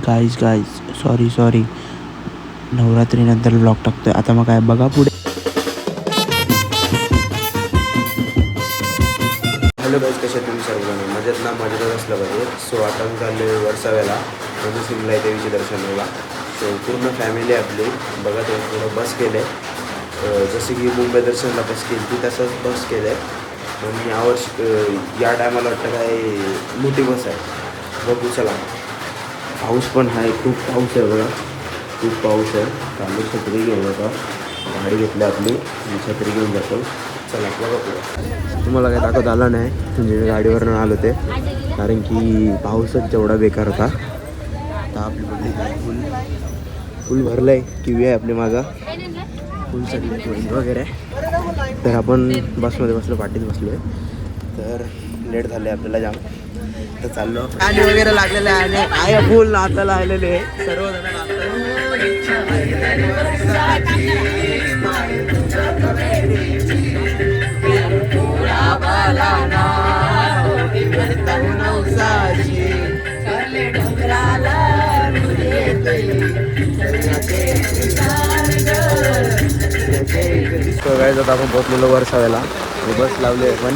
Guys sorry नवरात्रीनंतर blog टाकतोय आता. मग काय बघा पुढे. हॅलो गाईज, कसे तुम्ही सर्वजण मजेत ना? मजेतच असलं पाहिजे. सो आता मी चाललो आहे वरसाव्याला म्हणजे सिमलाई देवीचे दर्शनाला. सो पूर्ण फॅमिली आपली बघा ते थोडं बस केले जसे की मुंबई दर्शनला बस केली ती तसंच बस केलं आहे. पण यावर्षी या टायमाला वाटतं काय मोठी बस आहे. बघू चला. पाऊस पण आहे, खूप पाऊस आहे बघा, खूप पाऊस आहे. चालू छत्री घेऊन जातो, गाडी घेतली आपली आणि छत्री घेऊन जातो. चला बघा पुढे. तुम्हाला काय दाखवत आलं नाही म्हणजे मी गाडीवरनं आलो ते, कारण की पाऊसच जेवढा बेकार होता. आता आपली पब्लिक फुल भरलं आहे, किवी आहे आपली मागं फुल सगळी वगैरे. तर आपण बसमध्ये बसलो, पाठीत बसलो आहे. तर लेट झालं आहे आपल्याला जाम. तर चाललो गाडी वगैरे लागलेले आहे फुल नाचायला आलेले सर्वजण आता आपण पोहोचलेलो वरसाव्याला. बस लावली आहे पण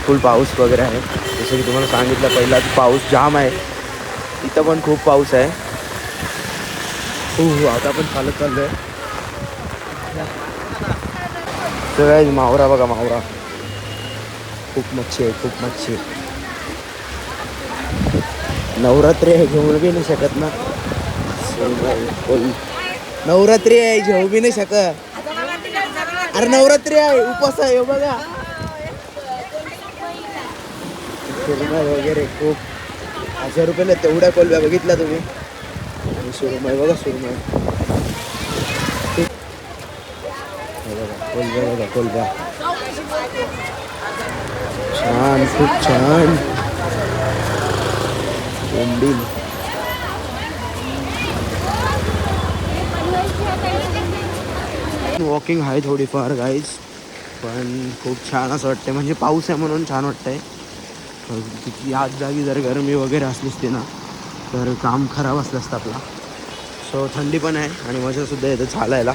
फुल पाऊस वगैरे आहे. जसं की तुम्हाला सांगितलं पहिला पाऊस जाम आहे, इथं पण खूप पाऊस आहे. आता पण चालत चाललो आहे. सगळ्या मावरा बघा, मावरा खूप मच्छी आहे, खूप मच्छी. नवरात्री आहे, घेऊ बी नाही शकत ना. नवरात्री आहे, घेऊ बी नाही शकत. अरे नवरात्री आहे, उपास आहे बघा. सुरमई वगैरे खूप 1000 रुपयाला तेवढ्या कोलब्या बघितल्या तुम्ही. सुरमई बघा, सुरमई कोलब्या बघा, कोलब्या छान, खूप छान. बोंबील वॉकिंग आहे थोडीफार गाईज, पण खूप छान असं वाटतंय. म्हणजे पाऊस आहे म्हणून छान वाटतंय. याच जागी जर गरमी वगैरे असली असते ना तर काम खराब असलं असतं आपला. सो थंडी पण आहे आणि मजासुद्धा येतं चालायला.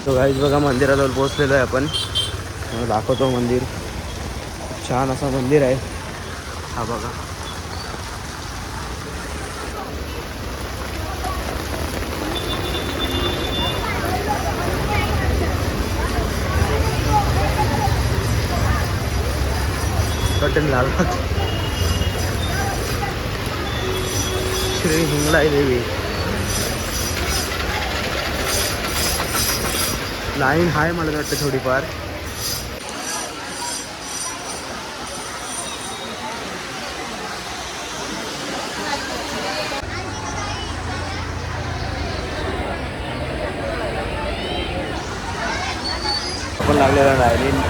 तो गाईज बघा मंदिराजवळ पोहोचलेलो आहे आपण. दाखवतो मंदिर, खूप छान असं मंदिर आहे. हा बघा, कटन लालबाग श्री हिंगलाई देवी. लाईन आहे मला वाटतं थोडीफार. आपण लागलेला लाईन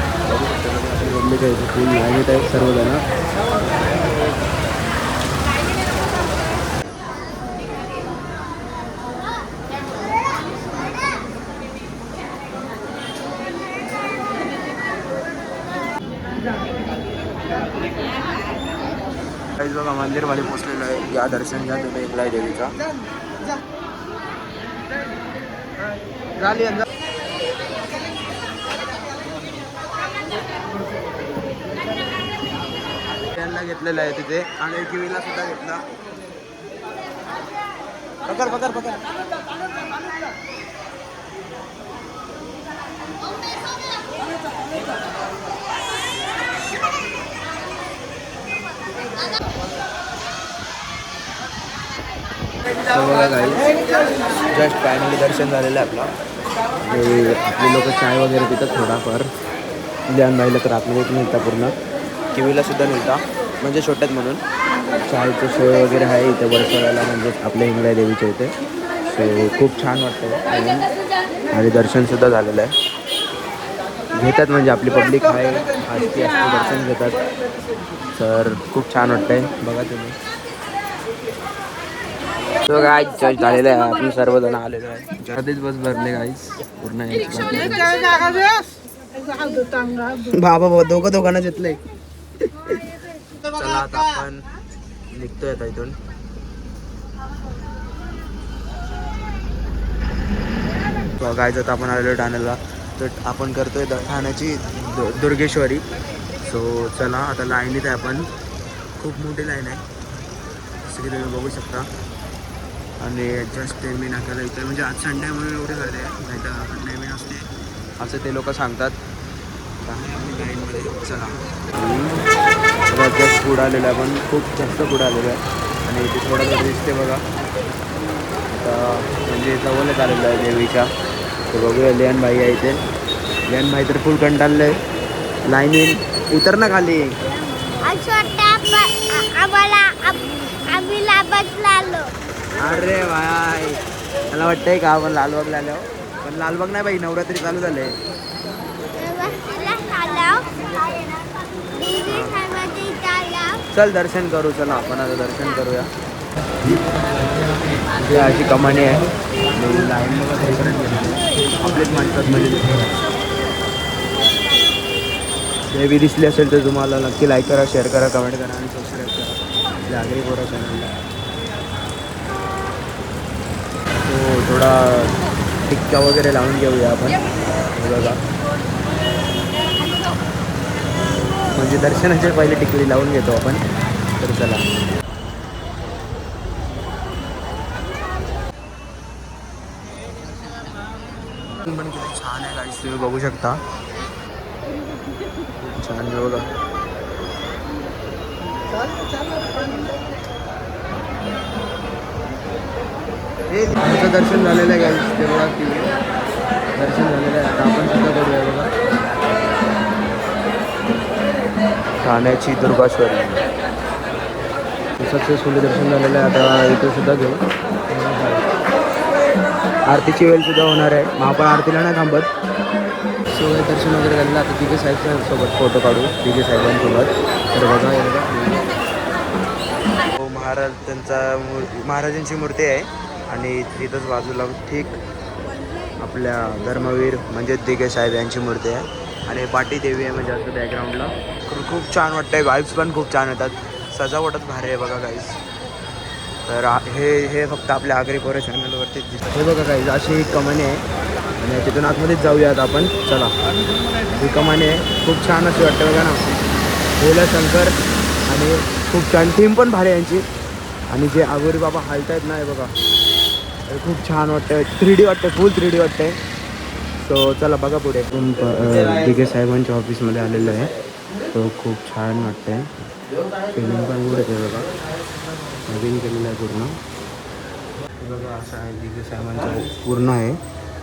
फुल लाईनीत आहेत सर्वजण. काहीच बघा मंदिरमध्ये पोचलेलं आहे. या दर्शन घ्या तुम्ही हिंगलाई देवीचा. त्यांना घेतलेलं आहे तिथे आणि किवीला सुद्धा घेतला. पकड पकड पकड. जस्ट फायनली दर्शन झालेलं आहे आपलं. आपले लोक चाय वगैरे पितात थोडाफार. ध्यान राहिलं तर आतमध्ये मिळता पूर्ण. किवीला सुद्धा मिळता म्हणजे छोट्यात म्हणून. चायचं सोय वगैरे आहे इथे वरसाव्याला, म्हणजे आपल्या हिंगलाई देवीच्या इथे. सो खूप छान वाटतं आणि दर्शनसुद्धा झालेलं आहे. घेतात म्हणजे आपली पब्लिक आहे, आजची दर्शन घेतात. तर खूप छान वाटतंय बघा तुम्ही. तो गाईज चर्च झालेलं आहे, आपण सर्वजण आलेलो आहे. जगदीच बस भरले गाईज पूर्ण. बाबा दोघांना घेतलंय. चला आता आपण निघतोय आता इथून. गायच आता आपण आलेलो ठाण्याला, तर आपण करतोय ठाण्याची दुर्गेश्वरी. सो चला आता लाईनीत आहे आपण, खूप मोठी लाईन आहे जसं की तुम्ही बघू शकता. आणि जस्ट मी नाक्याला इथे म्हणजे आज संडे म्हणून एवढे गर्दी आहे, नाही तर नेहमी नसते असं ते लोक सांगतात. लाईनमध्ये चला जस्ट पुढं आलेलं आहे, आपण खूप जास्त पुढं आलेलं आहे आणि इथे थोडं जर दिसते बघा. आता म्हणजे जवळच आलेलं आहे देवीच्या. तर बघूया लियान भाई आहे इथे. लियान भाई तर फुल कंटाळलं आहे. लाईन उतर ना खाली. अरे भाई मला वाटतंय का आपण लालबागला आलो, पण लालबाग नाही बाई, नवरात्री चालू झाले. चल दर्शन करू, चला आपण आता दर्शन करूया. अशी कमानी आहे, आपलेच माणसात म्हणजे देवी दिसली असेल तर तुम्हाला नक्की लाईक करा, शेअर करा, कमेंट करा आणि सबस्क्राईब करा आपल्या आगरी कोरा चॅनलला. तो थोडा टिक्का वगैरे लावून घेऊया आपण बघा, म्हणजे दर्शनाच्या पहिले टिकली लावून घेतो आपण. तर चला पण किती छान आहे गाईस, तुम्ही बघू शकता. छान आहे बघा. हे दर्शन झालेलं आहे गाईस, ते बघा की दर्शन झालेलं आहे. आता आपण सुद्धा करूया बघा ठाण्याची दुर्गेश्वरी. सक्सेसफुली दर्शन झालेलं आहे. आता इथे सुद्धा घेऊ, आरतीची वेळ सुद्धा होणार आहे, मग आपण आरतीला नाही थांबत. सो दर्शन वगैरे झालेलं. आता तिघे साहेबांसोबत फोटो काढू, तिघे साहेबांसोबत. तर बघा हो, महाराजांची मूर्ती आहे आणि तिथंच बाजूला ठीक आपल्या धर्मवीर म्हणजे दिघे साहेब यांची मूर्ती आहे आणि पाटी देवी आहे म्हणजे असं बॅकग्राऊंडला. खूप छान वाटतंय, वाईब्स पण खूप छान येतात, सजावटच भारी आहे बघा गाईस. तर हे फक्त आपल्या आगरी कोरा चॅनलवरतीच दिसतं. हे बघा गाईस, अशी एक कमानी आहे आणि तिथून आतमध्येच जाऊयात आपण. चला ही कमानी आहे, खूप छान अशी वाटतं बघा ना. भोला शंकर आणि खूप छान थीम पण भारी आहे यांची. आणि जे आगोरी बाबा हालतायत ना, हे बघा खूप छान वाटतं. 3D वाटतं, फुल 3D वाटतंय. सो चला बघा पुढे. दिघे साहेबांच्या ऑफिसमध्ये आलेलं आहे, तो खूप छान वाटतंय. फिलिंग पण उडत आहे बघा, नवीन केलेलं आहे पूर्ण. बघा असं आहे दिघे साहेबांचं पूर्ण आहे,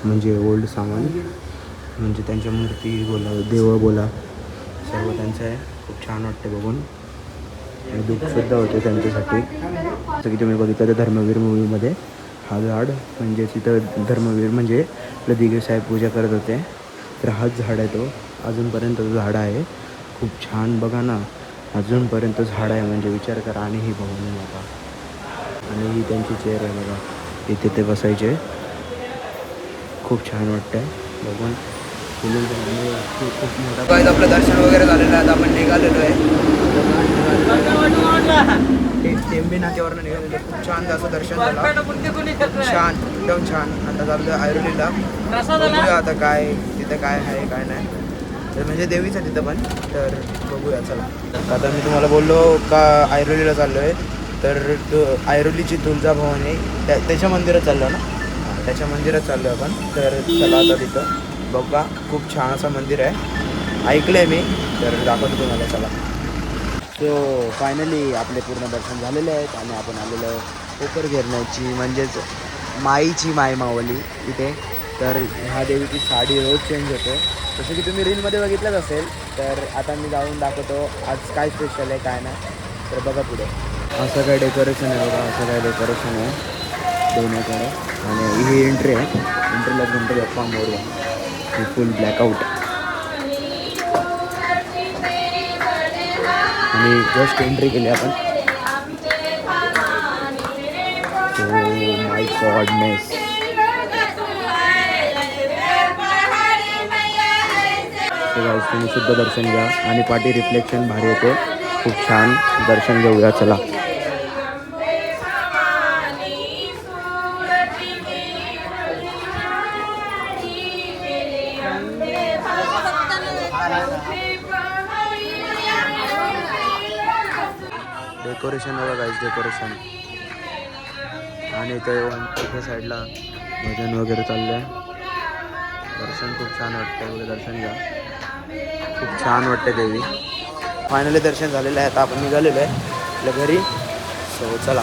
म्हणजे ओल्ड सामान, म्हणजे त्यांच्या मूर्ती बोला, देवं बोला, सर्व त्यांचं आहे. खूप छान वाटते बघून आणि दुःखसुद्धा होते त्यांच्यासाठी. जसं की तुम्ही बघितलं तर धर्मवीर मूवीमध्ये हा झाड म्हणजे तिथं धर्मवीर म्हणजे आपलं दिघे साहेब पूजा करत होते, तर हाच झाड आहे तो. अजूनपर्यंत तो झाड आहे, खूप छान बघा ना, अजूनपर्यंत झाड आहे म्हणजे विचार करा. आणि ही भवानी माता आणि ही त्यांची चेअर आहे बघा, इथे ते बसायचे. खूप छान वाटतं आहे बघून. खूप मोठा आपलं दर्शन वगैरे झालेलं आहे. आता आपण निघालेलो आहे, टेंबी नाक्यावरनं निघालेलं. खूप छान असं दर्शन झालं, छान एकदम छान. आता चाललं ऐरोलीला, बघूया आता काय तिथं काय आहे काय नाही. तर म्हणजे देवीचं तिथं पण, तर बघूया चला. आता मी तुम्हाला बोललो का ऐरोलीला चाललो आहे, तर ऐरोलीची तुळजाभवानी त्याच्या मंदिरात चाललो ना, त्याच्या मंदिरात चाललो आहे आपण. तर चला आता तिथं बघा, खूप छान असं मंदिर आहे, ऐकलं आहे मी, तर दाखवतो तुम्हाला. चला. सो फायनली आपले पूर्ण दर्शन झालेले आहेत आणि आपण आलेलो कोपर गिरण्याची म्हणजेच माईची माय मावली इथे. तर ह्या देवीची साडी रोज चेंज होते, जसं की तुम्ही रीलमध्ये बघितलंच असेल. तर आता मी जाऊन दाखवतो आज काय स्पेशल आहे काय नाही, तर बघा पुढे. असं काय डेकोरेशन आहे बघा, असं काय डेकोरेशन आहे दोन्हीकडे. आणि ही एंट्री आहे, एंट्रीला गणपती बाप्पा मोरया, फुल ब्लॅकआउट. आणि जस्ट एंट्री केली आपण. माय गॉडनेस, तुम्ही शुद्ध दर्शन घ्या आणि पाठी रिफ्लेक्शन भारी येते. खूप छान दर्शन घेऊया चला. डेकोरेशन बघा गाईस, डेकोरेशन. आणि इथे साईडला भजन वगैरे चाललंय. दर्शन खूप छान वाटतंय, वगैरे दर्शन घ्या. खूप छान वाटते देवी. फायनली दर्शन झालेलं आहे. आता आपण निघालेलो आहे आपल्या घरी. सो चला.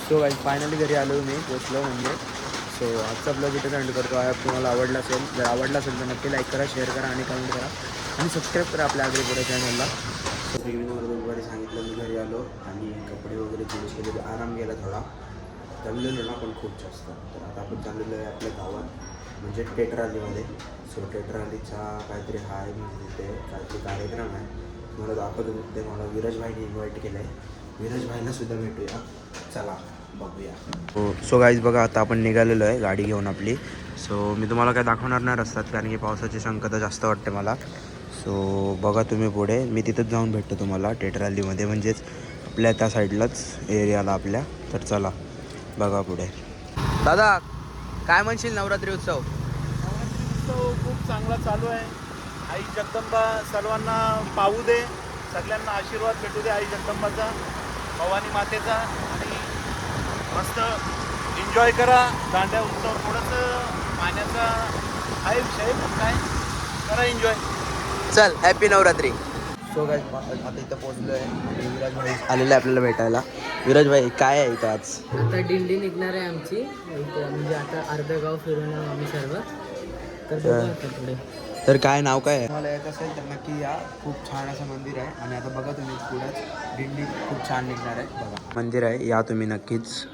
सो गाईस फायनली घरी आलो मी, पोचलो म्हणजे. सो आजचा ब्लॉग इथे एंड करतो आहे. तुम्हाला आवडला असेल, जर आवडला असेल तर नक्की लाईक करा, शेअर करा आणि कमेंट करा आणि सबस्क्राईब करा आपल्या आग्रीपुरा चॅनलला. सो इव्हिनिंगवर दुपारी सांगितलं मी घरी आलो आणि कपडे वगैरे चेंज केले, आराम गेला थोडा. जमलेलो ना पण खूप जास्त. तर आता आपण चाललेलो आहे आपल्या गावात म्हणजे टेट्रालीमध्ये. सो टेट्रालीचा काहीतरी हाय म्हणजे तिथे काहीतरी कार्यक्रम आहे, मला दाखवतो. ते मला विराज भाईने इन्व्हाइट केलं आहे. विराज भाईला सुद्धा भेटूया, चला बघूया. सो गाईज बघा आता आपण निघालेलो आहे गाडी घेऊन आपली. सो मी तुम्हाला काय दाखवणार नाही रस्त्यात, कारण की पावसाची शक्यता जास्त वाटते मला. सो बघा तुम्ही पुढे, मी तिथंच जाऊन भेटतो तुम्हाला टेट्रालीमध्ये, म्हणजेच आपल्या त्या साईडलाच एरियाला आपल्या. तर चला बघा पुढे. दादा काय म्हणशील नवरात्री उत्सव? नवरात्री उत्सव खूप चांगला चालू आहे. आई जगदंबा सर्वांना पाहू दे, सगळ्यांना आशीर्वाद भेटू दे आई जगदंबाचा, भवानी मातेचा. आणि मस्त एन्जॉय करा दांड्या उत्सव. थोडंसं पाण्याचा आहे विषय, पण काय करा एन्जॉय. चल हॅपी नवरात्री. सो गाईज आता इथं पोहोचलो आहे आणि विराज भाई आलेलं आहे आपल्याला भेटायला. विराज भाई काय आहे इथं आज? आता दिंडी निघणार आहे आमची इथं, म्हणजे आता अर्धं गाव फिरून आम्ही सर्व. तर बघू आता पुढे. तर काय नाव काय आहे? तुम्हाला येत असेल तर नक्की या. खूप छान असं मंदिर आहे आणि आता बघा तुम्ही पुढंच दिंडी खूप छान निघणार आहे. बघा मंदिर आहे, या तुम्ही नक्कीच.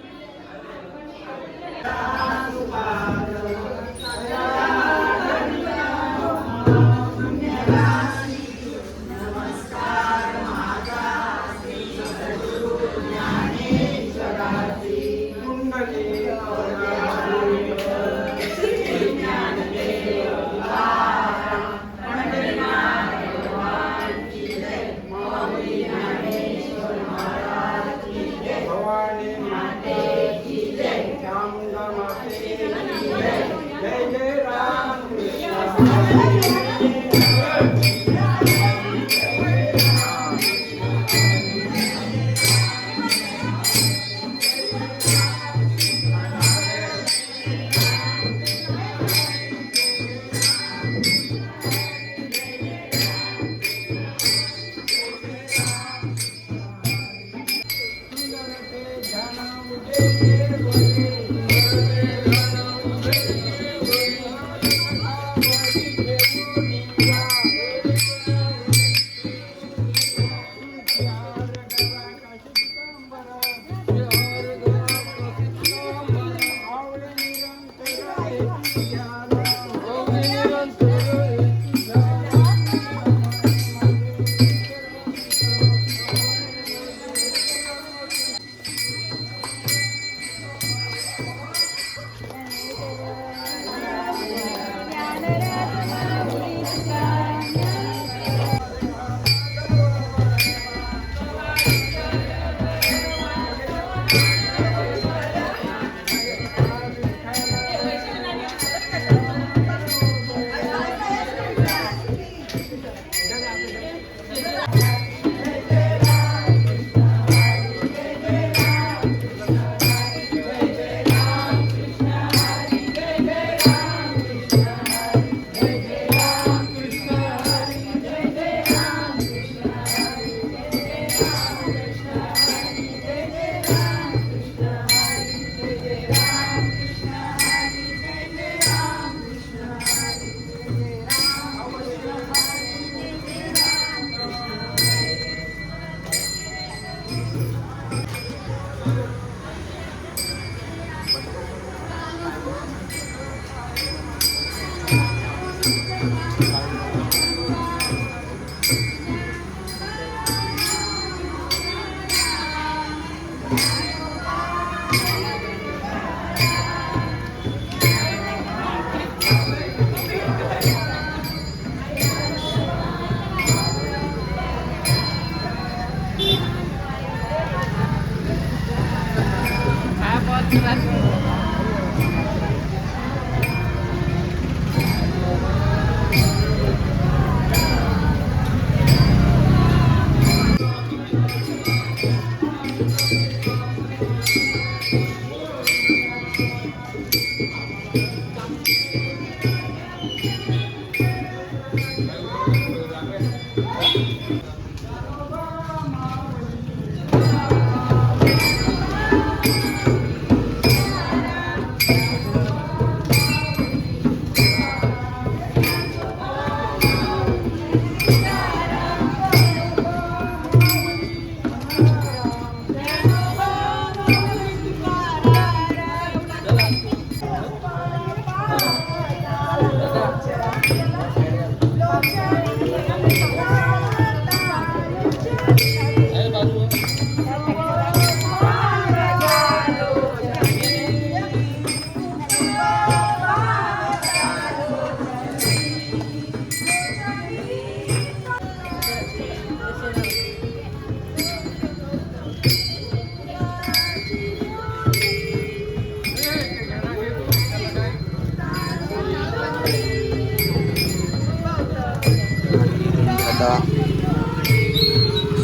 आता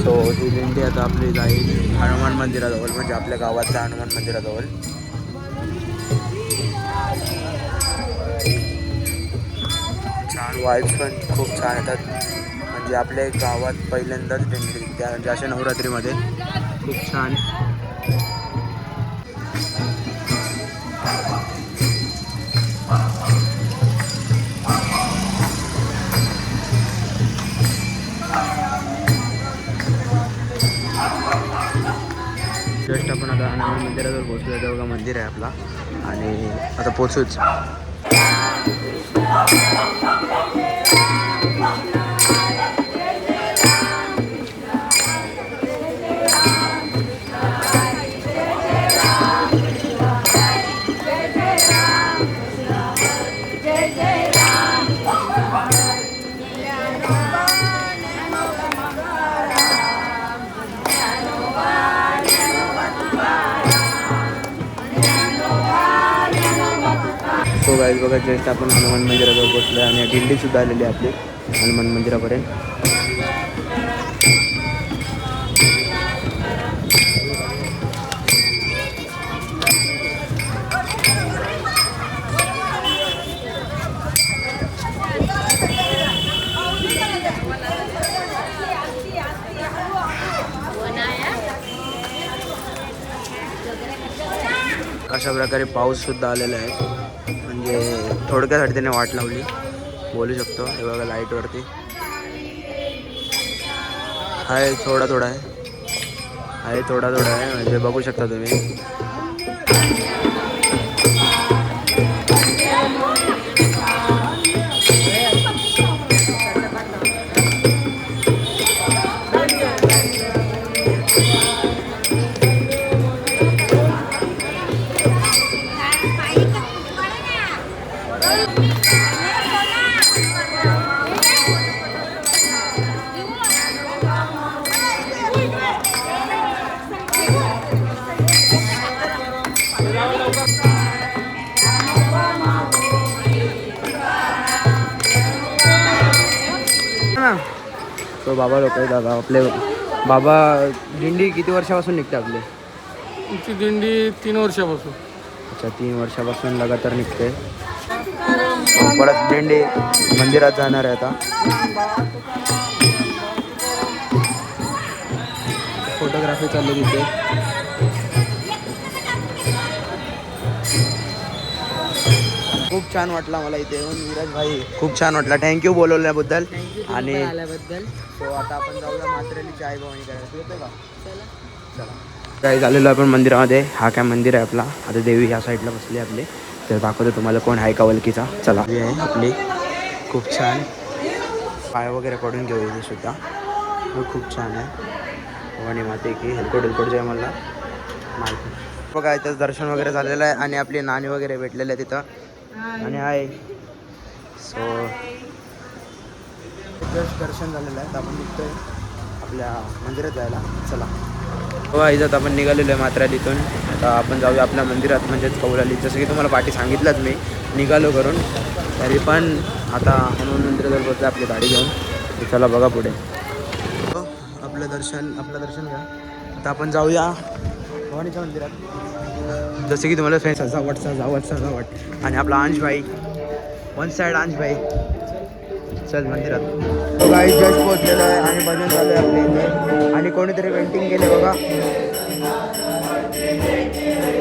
सो ही दिंडी आता आपली जाईल हनुमान मंदिराजवळ, म्हणजे आपल्या गावातल्या हनुमान मंदिराजवळ. छान वाईब्स पण खूप छान येतात, म्हणजे आपल्या गावात पहिल्यांदाच दिंडी त्या म्हणजे अशा नवरात्रीमध्ये खूप छान. जस्ट आपण आता हनुमान मंदिराजवळ पोहोचलो. देवगा मंदिर आहे आपला आणि आता पोचूच. सो गाईज बघा, जस्ट आपण हनुमान मंदिराजवळ पोहोचलो आणि दिंडीसुद्धा आलेली आहे आपली हनुमान मंदिरापर्यंत. अशा प्रकारे पाऊससुद्धा आलेला आहे, म्हणजे थोडक्यासाठी त्याने वाट लावली बोलू शकतो. हे बघा लाईटवरती आहे, थोडा थोडा आहे, थोडा थोडा आहे, म्हणजे बघू शकता तुम्ही. तो बाबा लोक आहे दादा आपले. बाबा दिंडी किती वर्षापासून निघते आपली? तुमची दिंडी 3 वर्षापासून. अच्छा, 3 वर्षापासून लगातार निघते. परत दिंडी मंदिरात जाणार आहे आता. फोटोग्राफी चालली तिथे. खूप छान वाटला मला इथे येऊन विराज भाई, खूप छान वाटला. थँक्यू बोलवल्याबद्दल. आणि आल्याबद्दल. तो आता आपण जाऊया मात्रेलीची आई भवानी करायला. येतो का? चला. काही झालेलो आपण मंदिरामध्ये. हा काय मंदिर आहे आपला. आता देवी ह्या साईडला बसली आपली, तर दाखवतो तुम्हाला कोण आहे का वलकीचा. चला. ही आहे आपली, खूप छान. पाय वगैरे पडून घेऊ इथे सुद्धा. खूप छान आहे. भवानी माते की हेलकोट जे मला माहिती बघा. इथं दर्शन वगैरे झालेलं आहे आणि आपली नाणी वगैरे भेटलेले आहे तिथं. आणि आहे सो जस्ट दर्शन झालेलं आहे. तर आपण निघतोय आपल्या मंदिरात जायला. चला. हो आईजात आपण निघालेलो आहे मात्रालीतून. आता आपण जाऊया आपल्या मंदिरात म्हणजेच कौलाली. जसं की तुम्हाला पाठी सांगितलंच मी निघालो करून, तरी पण आता हनुमान मंदिराजवळ पोहोचलं आपली गाडी घेऊन. तर चला बघा पुढे. हो, आपलं दर्शन घ्या. आता आपण जाऊया भवानीच्या मंदिरात. जसं की तुम्हाला फ्रेंड सजावट आणि आपला अंशभाई वन साईड अंशभाई. चल मंदिरात. तो गाई जस्ट पोहोचलेला आहे आणि भजन चालू आहे आपल्या इथे. आणि कोणीतरी पेंटिंग केले बघा,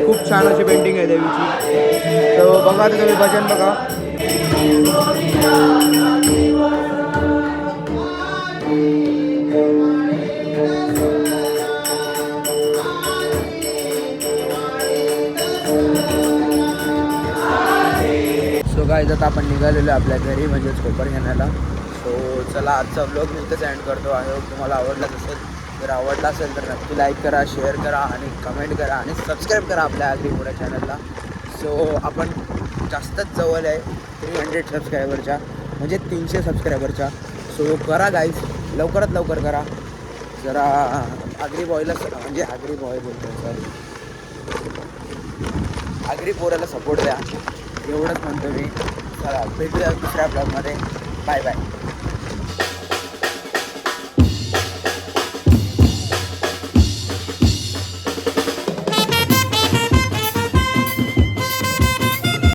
खूप छान अशी पेंटिंग आहे देवीची. तो बघा, तर तुम्ही भजन बघा. सो गाईज आता आपण निघालेलो आहे आपल्या घरी म्हणजेच कोपर घेण्याला. सो चला आजचा व्लॉग मी इथंच एंड करतो. आहे तुम्हाला आवडलाच असेल. जर आवडला असेल तर नक्की लाईक करा, शेअर करा आणि कमेंट करा आणि सबस्क्राईब करा आपल्या आगरी मोठ्या चॅनलला. सो आपण जास्तच जवळ आहे 300 सबस्क्रायबरच्या, म्हणजे 300 सबस्क्रायबरच्या. सो करा गाईज, लवकरात लवकर करा. जरा आगरी बॉयला म्हणजे आगरी बॉय बोलतो सॉरी, आगरी पोराला सपोर्ट द्या, एवढंच म्हणतो मी. चला भेटूया दुसऱ्या ब्लॉगमध्ये. Bye bye.